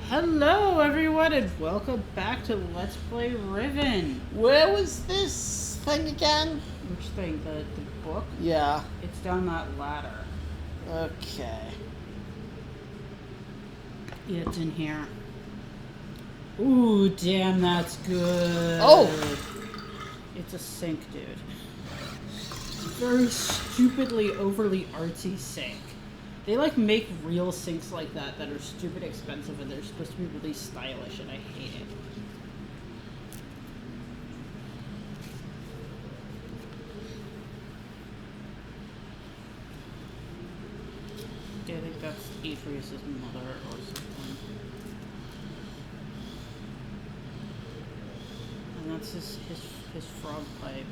Hello everyone and welcome back to Let's Play Riven. Where was this thing again? Which thing? The book? Yeah. It's down that ladder. Okay. Yeah, it's in here. Ooh, damn, that's good. Oh! It's a sink, dude. Very stupidly, overly artsy sink. They make real sinks like that are stupid expensive and they're supposed to be really stylish and I hate it. Yeah, I think that's Atreus' mother or something. And that's his frog pipe.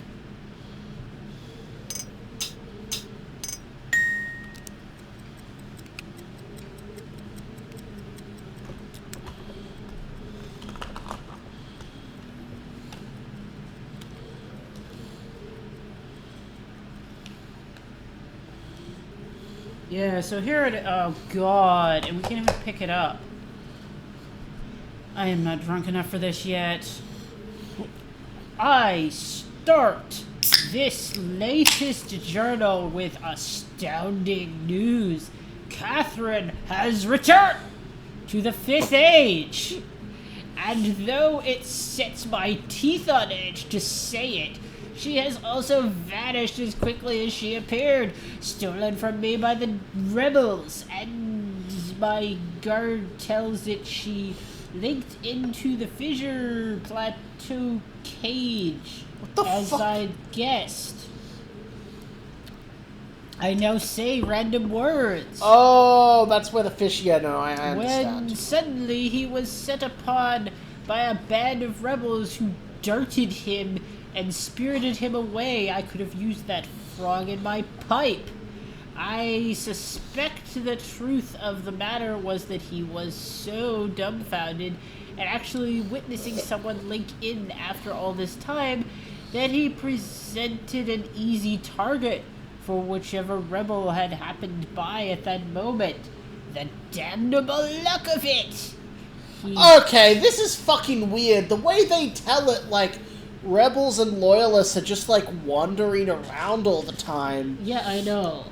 Yeah, so here it... Oh, God. And we can't even pick it up. I am not drunk enough for this yet. I start this latest journal with astounding news. Catherine has returned to the 5th Age. And though it sets my teeth on edge to say it, she has also vanished as quickly as she appeared, stolen from me by the rebels, and my guard tells it she linked into the Fissure Plateau cage, What the as fuck? I guessed. I now say random words. Oh, that's where the fish... Yeah, no, I When understand. suddenly he was set upon by a band of rebels who darted him and spirited him away. I could have used that frog in my pipe. I suspect the truth of the matter was that he was so dumbfounded and actually witnessing someone link in after all this time that he presented an easy target for whichever rebel had happened by at that moment. The damnable luck of it! Okay, this is fucking weird. The way they tell it, rebels and loyalists are just, wandering around all the time. Yeah, I know.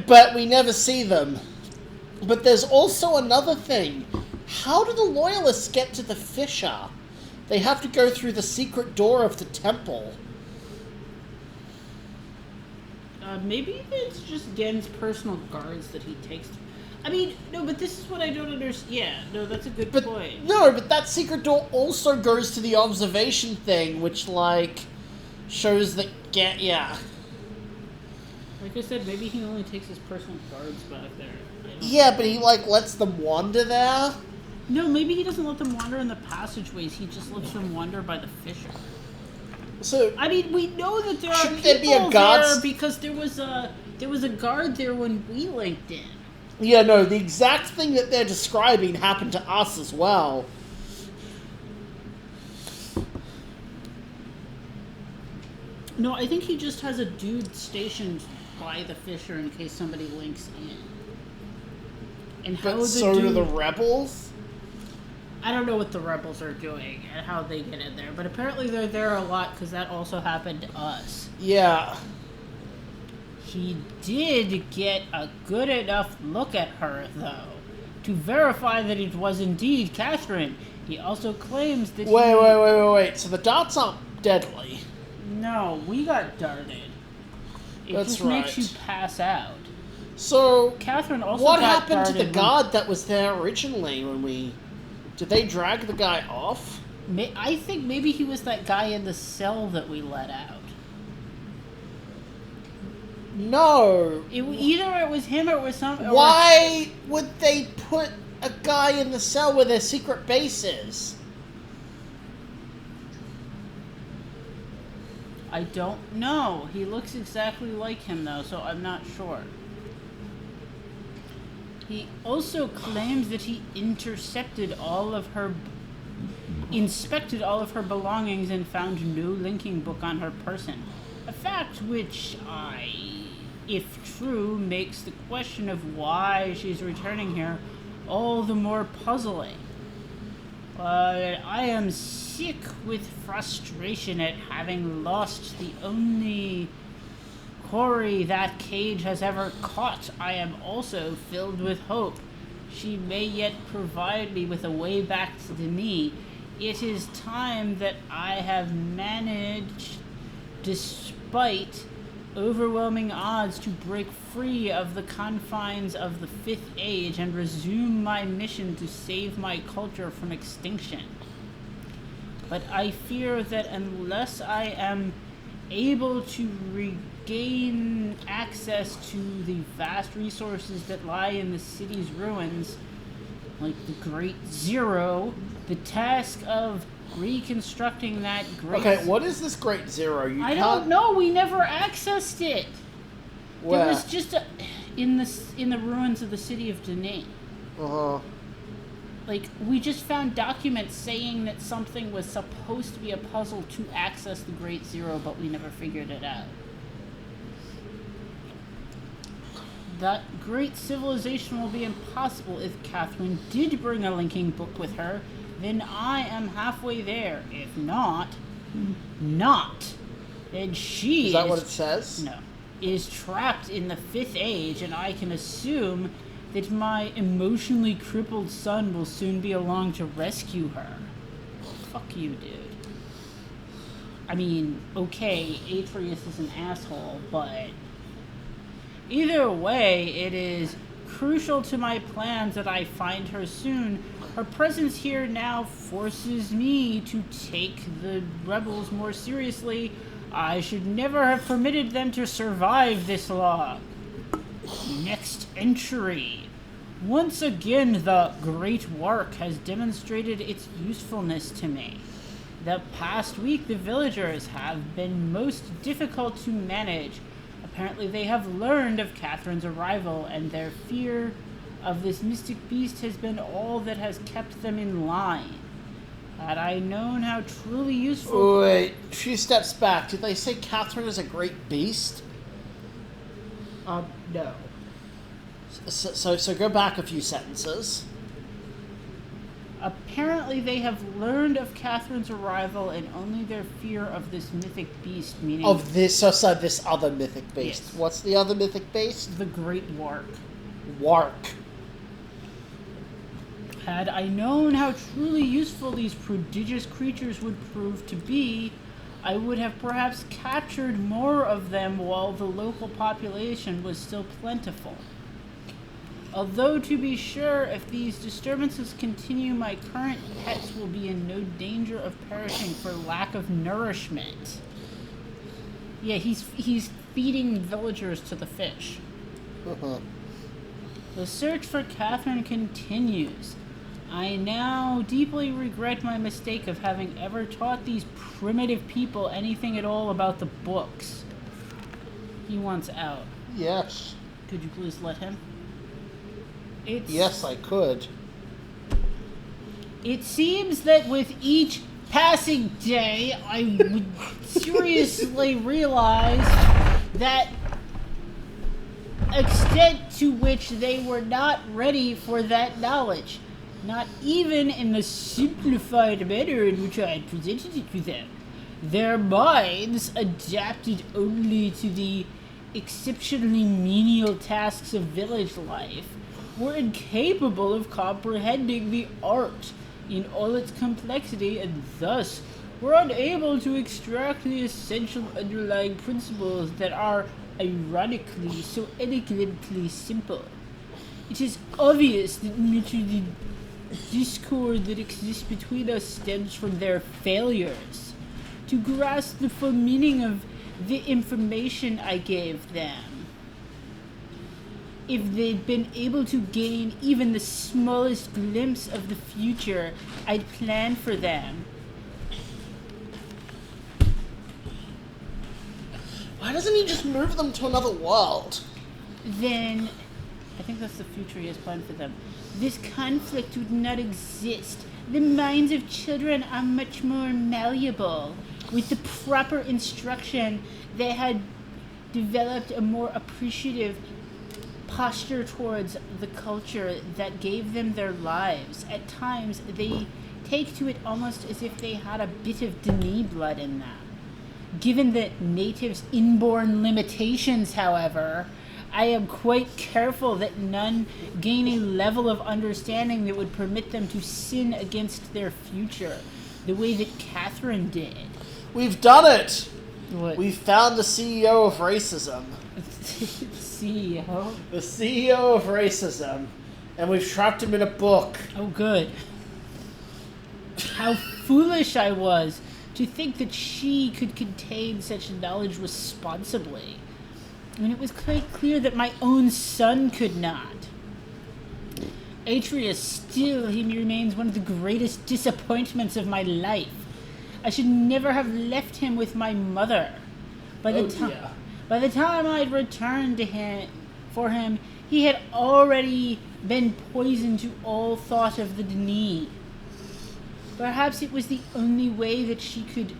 But we never see them. But there's also another thing. How do the loyalists get to the fissure? They have to go through the secret door of the temple. Maybe it's just Gen's personal guards that he takes. I mean, no, but this is what I don't understand. Yeah, no, that's a good point. No, but that secret door also goes to the observation thing, which, shows that yeah. Like I said, maybe he only takes his personal guards back there. Yeah, but he, lets them wander there? No, maybe he doesn't let them wander in the passageways. He just lets them wander by the fissure. So, I mean, we know that there are shouldn't people there be a guard there because there was a guard there when we linked in. yeah, no, the exact thing that they're describing happened to us as well. No, I think he just has a dude stationed by the fissure in case somebody links in. And how But so do the rebels? I don't know what the rebels are doing and how they get in there, but apparently they're there a lot because that also happened to us. Yeah. He did get a good enough look at her, though, to verify that it was indeed Catherine. He also claims that Wait. So the darts aren't deadly. No, we got darted. It That's just makes right. you pass out. So, Catherine also what got happened to the darted guard that was there originally when we... Did they drag the guy off? I think maybe he was that guy in the cell that we let out. No. Either it was him or it was some... Why would they put a guy in the cell where their secret base is? I don't know. He looks exactly like him, though, so I'm not sure. He also claims that he inspected all of her belongings and found no linking book on her person. A fact which if true, makes the question of why she's returning here all the more puzzling. But I am sick with frustration at having lost the only quarry that cage has ever caught. I am also filled with hope. She may yet provide me with a way back to me. It is time that I have managed, despite overwhelming odds, to break free of the confines of the Fifth Age and resume my mission to save my culture from extinction. But I fear that unless I am able to regain access to the vast resources that lie in the city's ruins, like the Great Zero, the task of reconstructing that great... Okay, what is this Great Zero? I don't know. We never accessed it. Where? There was just in the ruins of the city of Danae. Uh-huh. Like, we just found documents saying that something was supposed to be a puzzle to access the Great Zero, but we never figured it out. That great civilization will be impossible if Catherine did bring a linking book with her. Then I am halfway there. If not, then she is that what it says? No. Is trapped in the Fifth Age, and I can assume that my emotionally crippled son will soon be along to rescue her. Fuck you, dude. I mean, okay, Atreus is an asshole, but either way, it is crucial to my plans that I find her soon. Her presence here now forces me to take the rebels more seriously. I should never have permitted them to survive this long. Next entry. Once again, the Great Work has demonstrated its usefulness to me. The past week, the villagers have been most difficult to manage. Apparently, they have learned of Catherine's arrival, and their fear of this mystic beast has been all that has kept them in line. Had I known how truly useful... Wait, a few steps back. Did they say Catherine is a great beast? No. So go back a few sentences. Apparently they have learned of Catherine's arrival and only their fear of this mythic beast, meaning... Of this, so this other mythic beast. Yes. What's the other mythic beast? The Great Wark. Wark. Had I known how truly useful these prodigious creatures would prove to be, I would have perhaps captured more of them while the local population was still plentiful. Although, to be sure, if these disturbances continue, my current pets will be in no danger of perishing for lack of nourishment. Yeah, he's feeding villagers to the fish. Uh-huh. The search for Catherine continues. I now deeply regret my mistake of having ever taught these primitive people anything at all about the books. He wants out. Yes. Could you please let him? Yes, I could. It seems that with each passing day, I would seriously realize that extent to which they were not ready for that knowledge. Not even in the simplified manner in which I had presented it to them. Their minds, adapted only to the exceptionally menial tasks of village life, were incapable of comprehending the art in all its complexity, and thus were unable to extract the essential underlying principles that are, ironically, so elegantly simple. It is obvious that much of the discord that exists between us stems from their failures to grasp the full meaning of the information I gave them. If they'd been able to gain even the smallest glimpse of the future I'd planned for them. Why doesn't he just move them to another world? Then, I think that's the future he has planned for them. This conflict would not exist. The minds of children are much more malleable. With the proper instruction, they had developed a more appreciative posture towards the culture that gave them their lives. At times, they take to it almost as if they had a bit of Denis blood in them. Given the natives' inborn limitations, however, I am quite careful that none gain a level of understanding that would permit them to sin against their future, the way that Catherine did. We've done it! What? We've found the CEO of racism. CEO? The CEO of racism. And we've trapped him in a book. Oh, good. How foolish I was to think that she could contain such knowledge responsibly. I mean, it was quite clear that my own son could not. Atreus, still, he remains one of the greatest disappointments of my life. I should never have left him with my mother. By the time I'd returned to him, he had already been poisoned to all thought of the Denis. Perhaps it was the only way that she could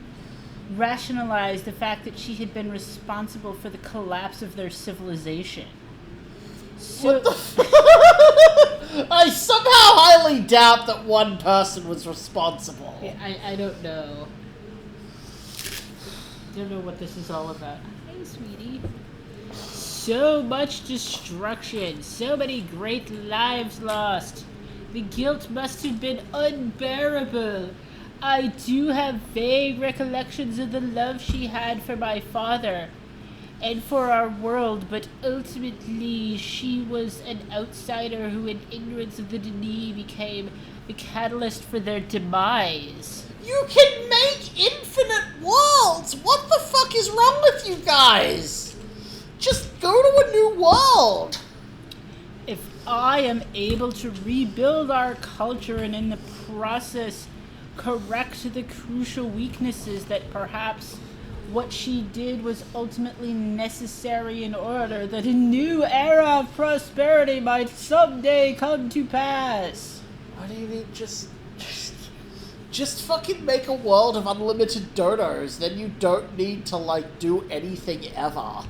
rationalize the fact that she had been responsible for the collapse of their civilization. So, What the I somehow highly doubt that one person was responsible. I don't know. Don't know what this is all about. Hey, sweetie. So much destruction. So many great lives lost. The guilt must have been unbearable. I do have vague recollections of the love she had for my father and for our world, but ultimately she was an outsider who, in ignorance of the Denis, became the catalyst for their demise. You can make infinite worlds! What the fuck is wrong with you guys? Just go to a new world! If I am able to rebuild our culture and in the process correct the crucial weaknesses that perhaps what she did was ultimately necessary in order that a new era of prosperity might someday come to pass. Why do you need just fucking make a world of unlimited dodos, then you don't need to, like, do anything ever.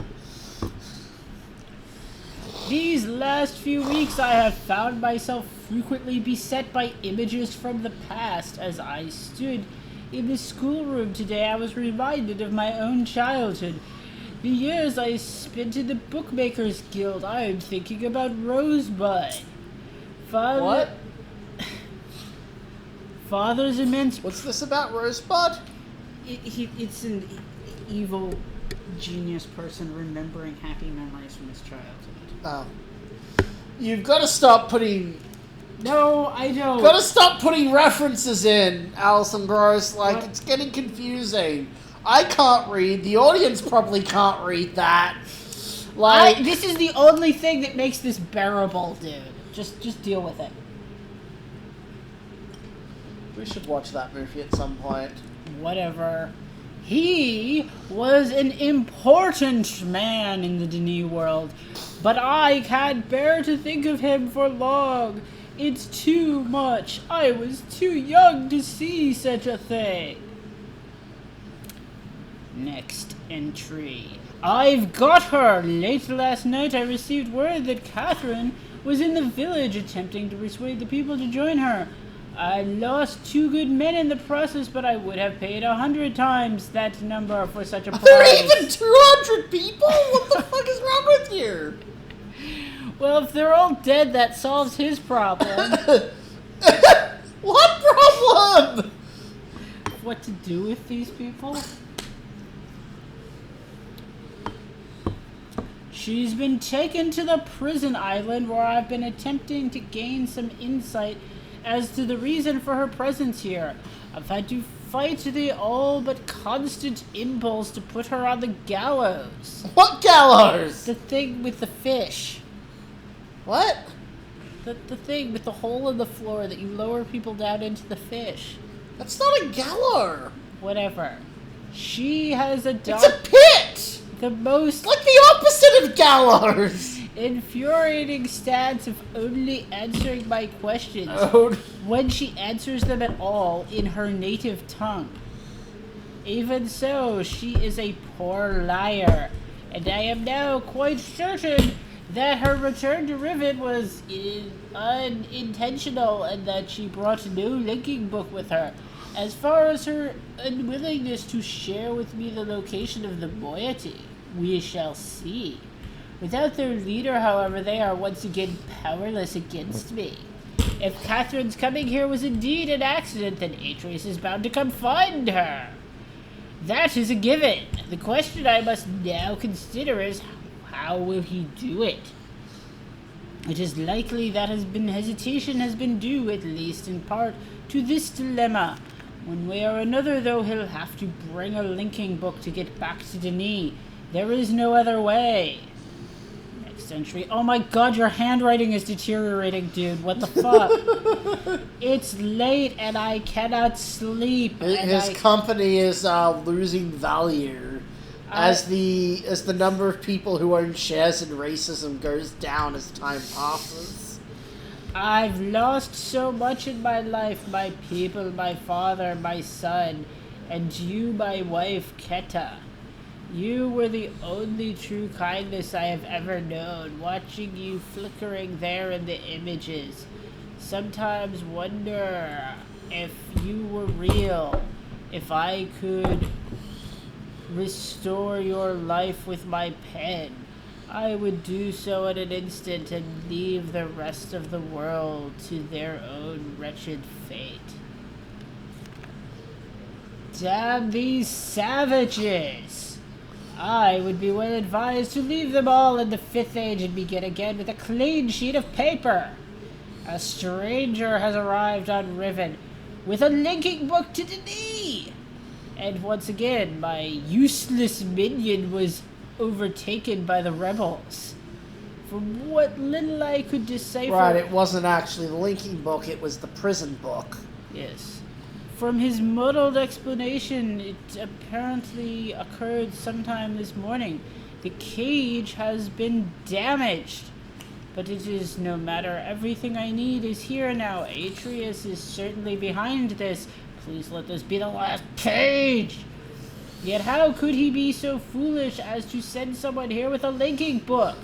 These last few weeks I have found myself frequently beset by images from the past. As I stood in the schoolroom today, I was reminded of my own childhood. The years I spent in the Bookmakers Guild. I am thinking about Rosebud. What? Father's immense... What's this about Rosebud? It's an evil genius person remembering happy memories from his childhood. Oh. You've got to stop putting... No, I don't. Got to stop putting references in, Alison Gross. Like, What? it's getting confusing. I can't read. The audience probably can't read that. Like... This is the only thing that makes this bearable, dude. Just deal with it. We should watch that movie at some point. Whatever. He was an important man in the Denis world, but I can't bear to think of him for long. It's too much. I was too young to see such a thing. Next entry. I've got her! Late last night I received word that Catherine was in the village attempting to persuade the people to join her. I lost 2 good men in the process, but I would have paid 100 times that number for such a prize. There are even 200 people? What the fuck is wrong with you? Well, if they're all dead, that solves his problem. What problem? What to do with these people? She's been taken to the prison island where I've been attempting to gain some insight as to the reason for her presence here. I've had to fight the all but constant impulse to put her on the gallows. What gallows? The thing with the fish. What? The thing with the hole in the floor that you lower people down into the fish. That's not a gallows. Whatever. She has It's a pit! the most Like the opposite of gallows! infuriating stance of only answering my questions when she answers them at all in her native tongue. Even so, she is a poor liar, and I am now quite certain that her return to Riven was unintentional and that she brought no linking book with her. As far as her unwillingness to share with me the location of the moiety, we shall see. Without their leader, however, they are once again powerless against me. If Catherine's coming here was indeed an accident, then Atreus is bound to come find her. That is a given. The question I must now consider is, how will he do it? It is likely that hesitation has been due, at least in part, to this dilemma. One way or another, though, he'll have to bring a linking book to get back to Denis. There is no other way. Next entry. Oh my god, your handwriting is deteriorating, dude. What the fuck? It's late and I cannot sleep. His company is losing value as the number of people who own shares in racism goes down as time passes. I've lost so much in my life, my people, my father, my son, and you, my wife, Keta. You were the only true kindness I have ever known, watching you flickering there in the images. Sometimes wonder if you were real, if I could restore your life with my pen. I would do so in an instant and leave the rest of the world to their own wretched fate. Damn these savages! I would be well advised to leave them all in the 5th Age and begin again with a clean sheet of paper. A stranger has arrived on Riven with a linking book to Denis! And once again, my useless minion was overtaken by the rebels. From what little I could decipher... Right, it wasn't actually the linking book, it was the prison book. Yes. From his muddled explanation, it apparently occurred sometime this morning. The cage has been damaged. But it is no matter. Everything I need is here now. Atreus is certainly behind this. Please let this be the last page. Yet how could he be so foolish as to send someone here with a linking book?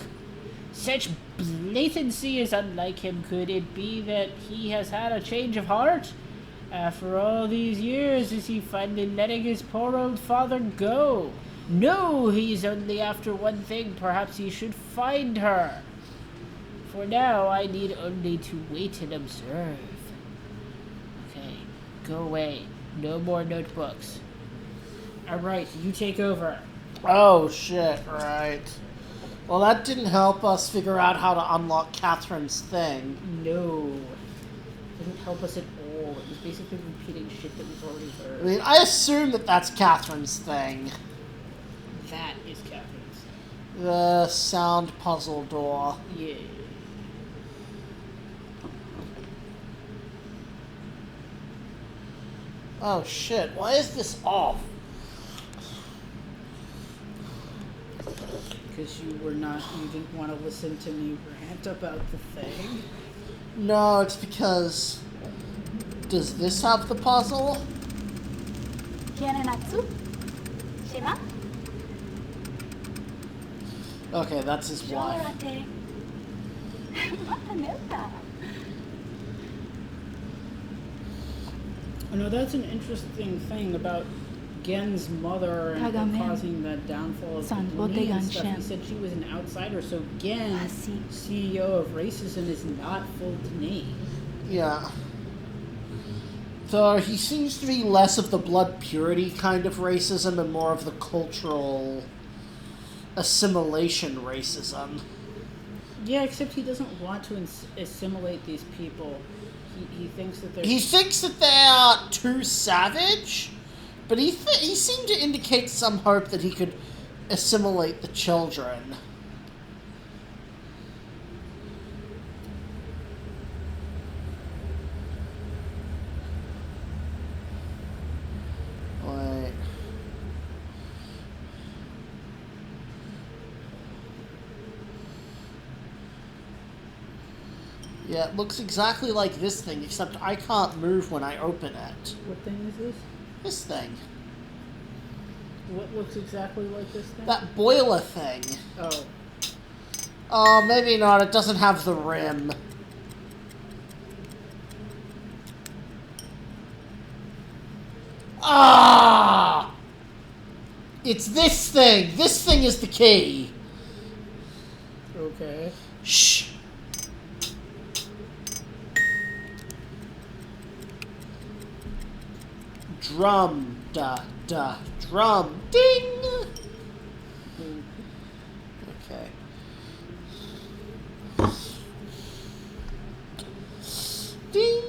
Such blatancy is unlike him. Could it be that he has had a change of heart? After all these years, is he finally letting his poor old father go? No, he's only after one thing. Perhaps he should find her. For now, I need only to wait and observe. Okay, go away. No more notebooks. Alright, you take over. Oh, shit, right. Well, that didn't help us figure out how to unlock Catherine's thing. No. It didn't help us at all. It was basically repeating shit that we've already heard. I mean, I assume that that's Catherine's thing. That is Catherine's. The sound puzzle door. Yeah. Oh, shit. Why is this off? Because you didn't want to listen to me rant about the thing. No, it's because... Does this have the puzzle? Okay, that's his wife. Oh, no, that's an interesting thing about Gen's mother and causing the downfall of Denis and stuff. He said she was an outsider, so Gen, CEO of racism, is not full Denis. Yeah. So he seems to be less of the blood purity kind of racism and more of the cultural assimilation racism. Yeah, except he doesn't want to assimilate these people. He thinks that they're... He thinks that they are too savage, but he seemed to indicate some hope that he could assimilate the children. Wait. Yeah, it looks exactly like this thing, except I can't move when I open it. What thing is this? This thing. What looks exactly like this thing? That boiler thing. Oh. Oh, maybe not. It doesn't have the rim. Ah! It's this thing. This thing is the key. Okay. Shh. Drum. Da. Da. Drum. Ding! Okay. Ding!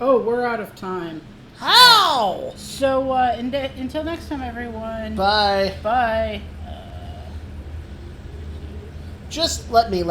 Oh, we're out of time. How? So, until next time, everyone. Bye. Bye. Just let me.